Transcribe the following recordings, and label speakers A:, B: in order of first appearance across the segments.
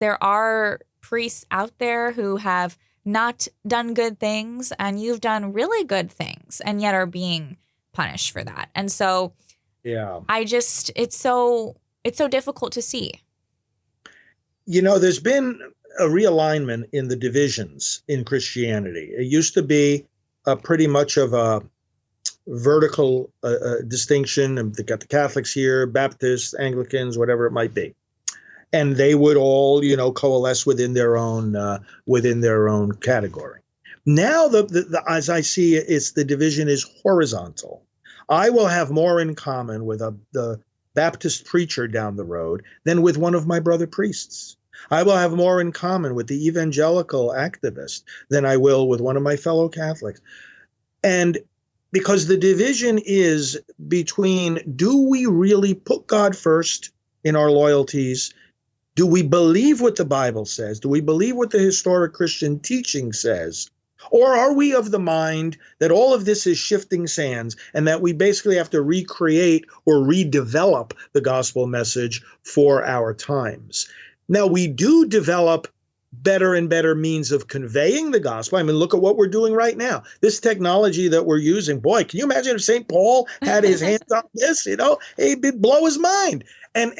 A: there are priests out there who have not done good things, and you've done really good things and yet are being punished for that. And so
B: Yeah.
A: it's so difficult to see.
B: There's been a realignment in the divisions in Christianity. It used to be pretty much of a vertical distinction. And they got the Catholics here, Baptists, Anglicans, whatever it might be, and they would all, coalesce within their own category. Now, as I see it, the division is horizontal. I will have more in common with the Baptist preacher down the road than with one of my brother priests. I will have more in common with the evangelical activist than I will with one of my fellow Catholics. And because the division is between, do we really put God first in our loyalties? Do we believe what the Bible says? Do we believe what the historic Christian teaching says? Or are we of the mind that all of this is shifting sands and that we basically have to recreate or redevelop the gospel message for our times? Now, we do develop better and better means of conveying the gospel. I mean, look at what we're doing right now. This technology that we're using, boy, can you imagine if St. Paul had his hands on this, it'd blow his mind. And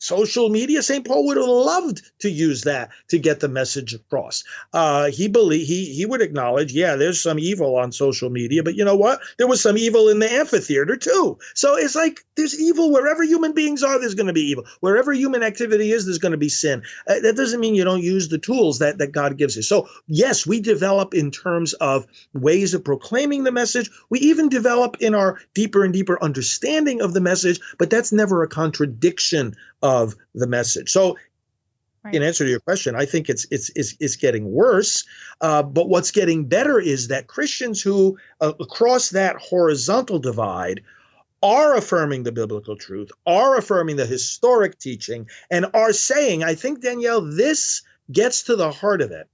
B: social media, St. Paul would have loved to use that to get the message across. He would acknowledge, yeah, there's some evil on social media, but you know what? There was some evil in the amphitheater too. So it's like there's evil wherever human beings are. There's going to be evil wherever human activity is. There's going to be sin. That doesn't mean you don't use the tools that God gives you. So yes, we develop in terms of ways of proclaiming the message. We even develop in our deeper and deeper understanding of the message, but that's never a contradiction of the message. So in answer to your question, I think it's getting worse. But what's getting better is that Christians who across that horizontal divide are affirming the biblical truth, are affirming the historic teaching, and are saying, I think, Danielle, this gets to the heart of it,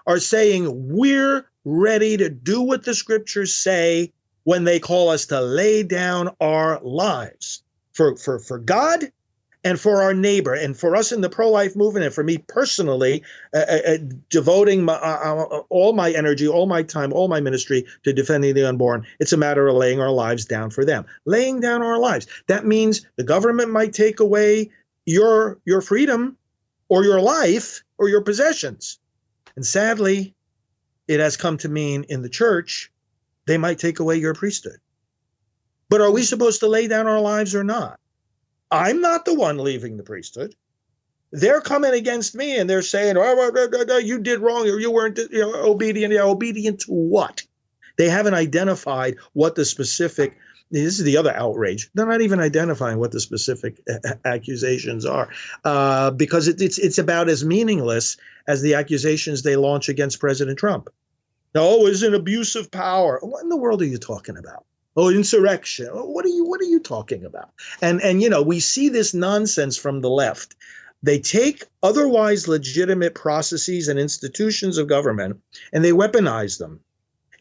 B: are saying we're ready to do what the scriptures say when they call us to lay down our lives for God and for our neighbor, and for us in the pro-life movement, and for me personally, devoting all my energy, all my time, all my ministry to defending the unborn. It's a matter of laying our lives down for them. Laying down our lives. That means the government might take away your freedom or your life or your possessions. And sadly, it has come to mean in the church, they might take away your priesthood. But are we supposed to lay down our lives or not? I'm not the one leaving the priesthood. They're coming against me and they're saying, you did wrong, or you weren't obedient. Yeah, obedient to what? They haven't identified what the specific, this is the other outrage. They're not even identifying what the specific accusations are, because it's about as meaningless as the accusations they launch against President Trump. No, it's an abuse of power. What in the world are you talking about? Oh, insurrection. What are you talking about? And we see this nonsense from the left. They take otherwise legitimate processes and institutions of government and they weaponize them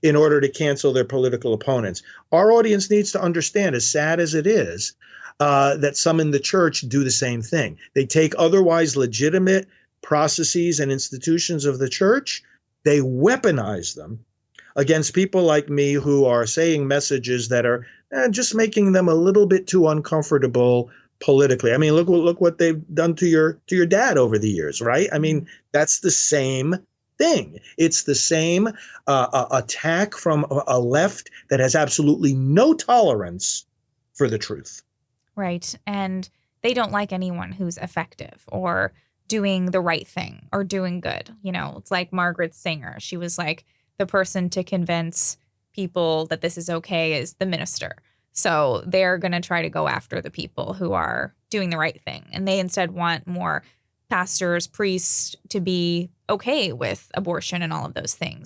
B: in order to cancel their political opponents. Our audience needs to understand, as sad as it is, that some in the church do the same thing. They take otherwise legitimate processes and institutions of the church, they weaponize them against people like me who are saying messages that are just making them a little bit too uncomfortable politically. I mean, look what they've done to your dad over the years, right? I mean, that's the same thing. It's the same attack from a left that has absolutely no tolerance for the truth.
A: Right. And they don't like anyone who's effective or doing the right thing or doing good. It's like Margaret Sanger. She was like, the person to convince people that this is okay is the minister. So they're going to try to go after the people who are doing the right thing. And they instead want more pastors, priests to be okay with abortion and all of those things.